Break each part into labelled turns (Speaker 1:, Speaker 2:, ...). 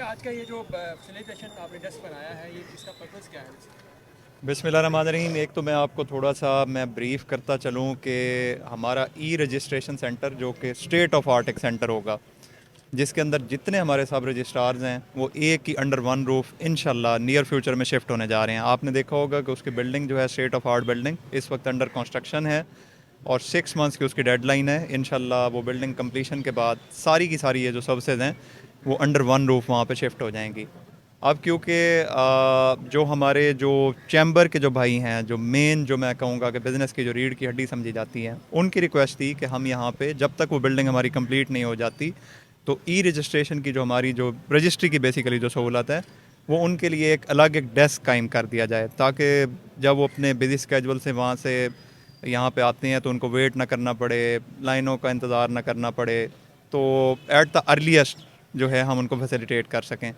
Speaker 1: आज का ये जो सेलिब्रेशन आपने डेस्क बनाया है, ये इसका पर्पस क्या है?
Speaker 2: बिस्मिल्लाहिर्रहमानिर्रहीम। एक तो मैं आपको थोड़ा सा ब्रीफ़ करता चलूँ कि हमारा ई रजिस्ट्रेशन सेंटर जो कि स्टेट ऑफ आर्ट एक सेंटर होगा, जिसके अंदर जितने हमारे सब रजिस्ट्रार्स हैं वो एक ही अंडर वन रूफ इंशाल्लाह नियर फ्यूचर में शिफ्ट होने जा रहे हैं। आपने देखा होगा कि उसकी बिल्डिंग जो है स्टेट ऑफ आर्ट बिल्डिंग इस वक्त अंडर कंस्ट्रक्शन है और 6 मंथ्स की उसकी डेडलाइन है। इंशाल्लाह वो बिल्डिंग कंप्लीशन के बाद सारी की सारी ये जो सर्विसेज हैं वो अंडर वन रूफ वहाँ पे शिफ्ट हो जाएंगी। अब क्योंकि जो हमारे जो चैम्बर के जो भाई हैं, जो मेन जो मैं कहूँगा कि बिज़नेस की जो रीढ़ की हड्डी समझी जाती हैं, उनकी रिक्वेस्ट थी कि हम यहाँ पे जब तक वो बिल्डिंग हमारी कंप्लीट नहीं हो जाती तो ई रजिस्ट्रेशन की जो हमारी जो रजिस्ट्री की बेसिकली जो सहूलत है वो उनके लिए एक अलग एक डेस्क कायम कर दिया जाए, ताकि जब वो अपने बिजी स्केजूल से वहाँ से यहाँ पे आते हैं तो उनको वेट ना करना पड़े, लाइनों का इंतज़ार ना करना पड़े, तो एट द अर्लीस्ट जो है हम उनको फैसिलिटेट कर सकें।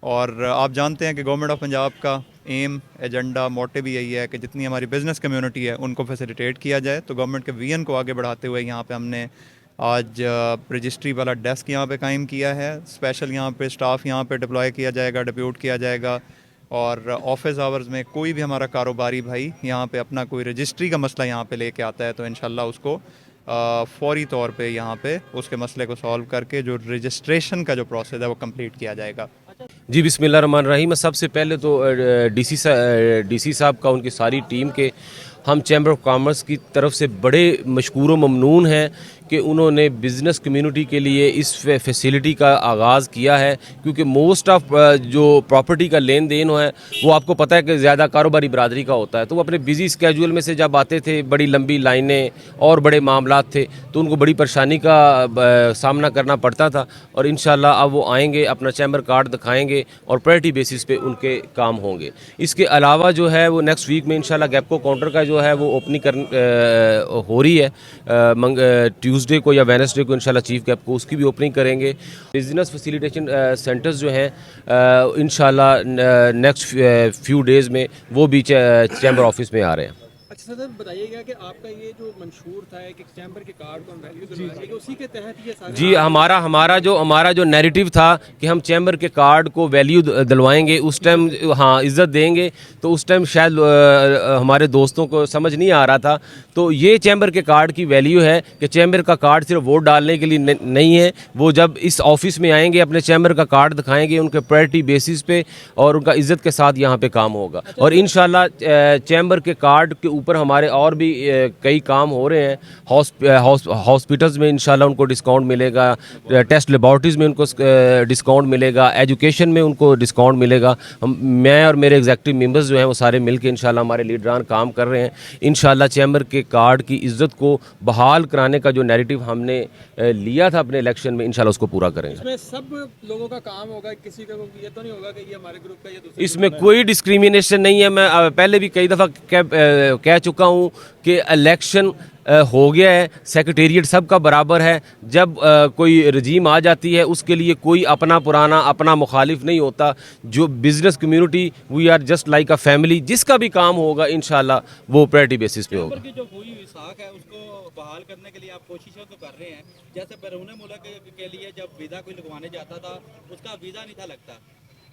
Speaker 2: और आप जानते हैं कि गवर्नमेंट ऑफ पंजाब का एम, एजेंडा, मोटिव भी यही है कि जितनी हमारी बिज़नेस कम्युनिटी है उनको फैसिलिटेट किया जाए। तो गवर्नमेंट के विजन को आगे बढ़ाते हुए यहाँ पे हमने आज रजिस्ट्री वाला डेस्क यहाँ पे कायम किया है। स्पेशल यहाँ पे स्टाफ यहाँ पे डिप्लॉय किया जाएगा, डिप्यूट किया जाएगा, और ऑफिस आवर्स में कोई भी हमारा कारोबारी भाई यहाँ पे अपना कोई रजिस्ट्री का मसला यहाँ पे लेके आता है तो इंशाल्लाह उसको फौरी तौर पे यहाँ पे उसके मसले को सॉल्व करके जो रजिस्ट्रेशन का जो प्रोसेस है वो कंप्लीट किया जाएगा।
Speaker 3: जी बिस्मिल्लाहिर्रहमानिर्रहीम। सबसे पहले तो डीसी साहब का, उनकी सारी टीम के हम चैम्बर ऑफ कॉमर्स की तरफ से बड़े मशकूर व ममनून हैं कि उन्होंने बिज़नेस कम्युनिटी के लिए इस फैसिलिटी का आगाज़ किया है, क्योंकि मोस्ट ऑफ जो प्रॉपर्टी का लेन देन है वो आपको पता है कि ज़्यादा कारोबारी बरादरी का होता है। तो वो अपने बिज़ी स्केजूल में से जब आते थे, बड़ी लंबी लाइनें और बड़े मामलात थे, तो उनको बड़ी परेशानी का सामना करना पड़ता था। और इंशाल्लाह अब वो आएंगे, अपना चैम्बर कार्ड दिखाएंगे और प्रायोरिटी बेसिस पे उनके काम होंगे। इसके अलावा जो है वो नेक्स्ट वीक में इंशाल्लाह गैपको काउंटर का जो है वो ओपनिंग हो रही है। ट्यूसडे को या वेडनेसडे को इंशाल्लाह चीफ गैप को उसकी भी ओपनिंग करेंगे। बिजनेस फैसिलिटेशन सेंटर्स जो हैं इंशाल्लाह नेक्स्ट फ्यू डेज़ में वो भी चैम्बर ऑफिस में आ रहे हैं।
Speaker 1: अच्छा सर, बताइएगा कि आपका ये जो मंशूर था कि चैम्बर के कार्ड को वैल्यू दिलवाएंगे, उसी के तहत ये सारे
Speaker 3: जी, हमारा जो नैरेटिव था कि हम चैम्बर के कार्ड को वैल्यू दिलवाएंगे, उस टाइम हाँ इज़्ज़त देंगे, तो उस टाइम शायद हमारे दोस्तों को समझ नहीं आ रहा था। तो ये चैम्बर के कार्ड की वैल्यू है कि चैम्बर का कार्ड सिर्फ वोट डालने के लिए नहीं है। वो जब इस ऑफिस में आएंगे, अपने चैम्बर का कार्ड दिखाएंगे, उनके प्रायोरिटी बेसिस पे और उनका इज़्ज़त के साथ यहाँ पे काम होगा। और इंशाल्लाह चैम्बर के कार्ड के ऊपर हमारे और भी कई काम हो रहे हैं। हॉस्पिटल्स में इंशाल्लाह उनको डिस्काउंट मिलेगा, टेस्ट लेबॉर्ट्रीज़ में उनको डिस्काउंट मिलेगा, एजुकेशन में उनको डिस्काउंट मिलेगा। मैं और मेरे एग्जेक्टिव मेंबर्स जो हैं वो सारे मिलकर इंशाल्लाह हमारे लीडरान काम कर रहे हैं। इंशाल्लाह चैम्बर के कार्ड की इज़्ज़त को बहाल कराने का जो नैरेटिव हमने लिया था अपने इलेक्शन में, इंशाल्लाह उसको पूरा करेंगे।
Speaker 1: इसमें सब लोगों का काम होगा, किसी का ये तो नहीं होगा कि ये हमारे ग्रुप का, ये दूसरे
Speaker 3: इसमें कोई डिस्क्रिमिनेशन नहीं है। मैं पहले भी कई दफ़ा कह चुका हूँ कि इलेक्शन हो गया है, सेक्रेटेरिएट सबका बराबर है। जब कोई रजीम आ जाती है उसके लिए कोई अपना पुराना अपना मुखालिफ नहीं होता। जो business community, we are just like a family. जिसका भी काम होगा इंशाल्लाह वो प्रायोरिटी बेसिस पे होगा।
Speaker 4: की जो हुई विसाख है उसको बहाल करने के लिए आप कोशिशें तो कर रहे हैं। जैसे बैरून मुल्क के लिए जब वीज़ा कोई लगवाने जाता था उसका वीज़ा नहीं था लगता,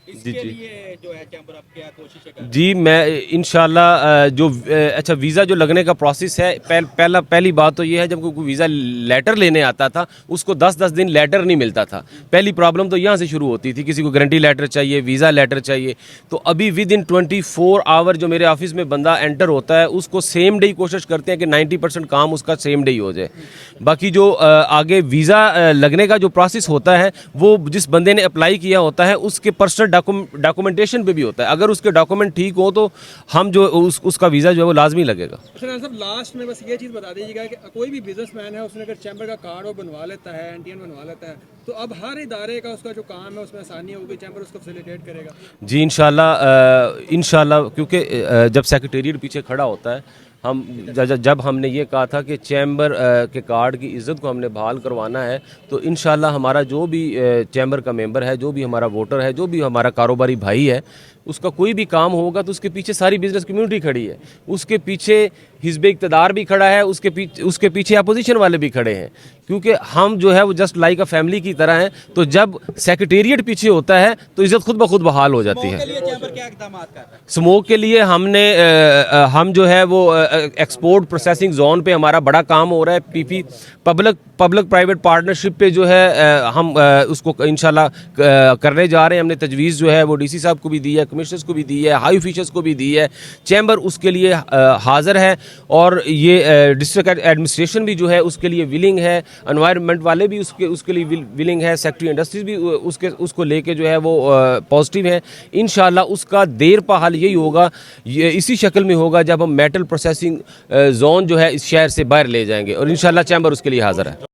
Speaker 4: इसके लिए जो है चैम्बर आप क्या कोशिशें कर रहे हैं?
Speaker 3: जी, मैं इंशाल्लाह जो अच्छा वीज़ा जो लगने का प्रोसेस है, पहली बात तो ये है, जब कोई वीज़ा लेटर लेने आता था उसको 10-10 दिन लेटर नहीं मिलता था। पहली प्रॉब्लम तो यहाँ से शुरू होती थी, किसी को गारंटी लेटर चाहिए, वीज़ा लेटर चाहिए। तो अभी विद इन 24 आवर जो मेरे ऑफिस में बंदा एंटर होता है उसको सेम डे कोशिश करते हैं कि 90% काम उसका सेम डे ही हो जाए। बाकी जो आगे वीज़ा लगने का जो प्रोसेस होता है वो जिस बंदे ने अप्लाई किया होता है उसके पर्सनल डॉक्यूमेंटेशन पे भी होता है। अगर उसके डॉक्यूमेंट ठीक हो तो हम जो उसका वीज़ा जो है वो लाजमी लगेगा।
Speaker 1: अच्छा सर, लास्ट में बस ये चीज़ बता दीजिएगा कि कोई भी बिजनेसमैन है, उसने अगर चैम्बर का कार्ड वो बनवा लेता है, एनटीएन बनवा लेता है, तो अब हर इदारे का उसका जो काम है उसमें आसानी होगी, चैम्बर उसको फैसिलिटेट करेगा।
Speaker 3: जी इंशाल्लाह क्योंकि जब सेक्रेटेरिएट पीछे खड़ा होता है, हम जब हमने ये कहा था कि चैम्बर के कार्ड की इज़्ज़त को हमने बहाल करवाना है, तो इंशाल्लाह हमारा जो भी चैम्बर का मेंबर है, जो भी हमारा वोटर है, जो भी हमारा कारोबारी भाई है, उसका कोई भी काम होगा तो उसके पीछे सारी बिजनेस कम्युनिटी खड़ी है, उसके पीछे हिज़्ब इक़्तिदार भी खड़ा है, उसके पीछे अपोजिशन वाले भी खड़े हैं, क्योंकि हम जो है वो जस्ट लाइक अ फैमिली की तरह हैं। तो जब सेक्रेटेरिएट पीछे होता है तो इज़्ज़त खुद ब खुद बहाल हो जाती है।
Speaker 4: के लिए चैम्बर क्या इकदाम कर रहा है?
Speaker 3: स्मोक के लिए हम जो है वो एक्सपोर्ट प्रोसेसिंग जोन पे हमारा बड़ा काम हो रहा है। पीपी पब्लिक प्राइवेट पार्टनरशिप पे जो है हम उसको इंशाल्लाह करने जा रहे हैं। हमने तजवीज़ जो है वो डीसी साहब को भी दी है, कमिश्नर्स को भी दी है, हाई ऑफिशर्स को भी दी है। चैम्बर उसके लिए हाज़िर है और ये डिस्ट्रिक्ट एडमिनिस्ट्रेशन भी जो है उसके लिए विलिंग है, एनवायरनमेंट वाले भी उसके लिए विलिंग है, सेक्रेटरी इंडस्ट्रीज भी उसको लेके जो है वो पॉजिटिव है। इंशाल्लाह उसका देर पा हाल यही होगा, ये इसी शक्ल में होगा जब हम मेटल प्रोसेसिंग जोन जो है इस शहर से बाहर ले जाएंगे और इंशाल्लाह चैम्बर उसके लिए हाज़िर है।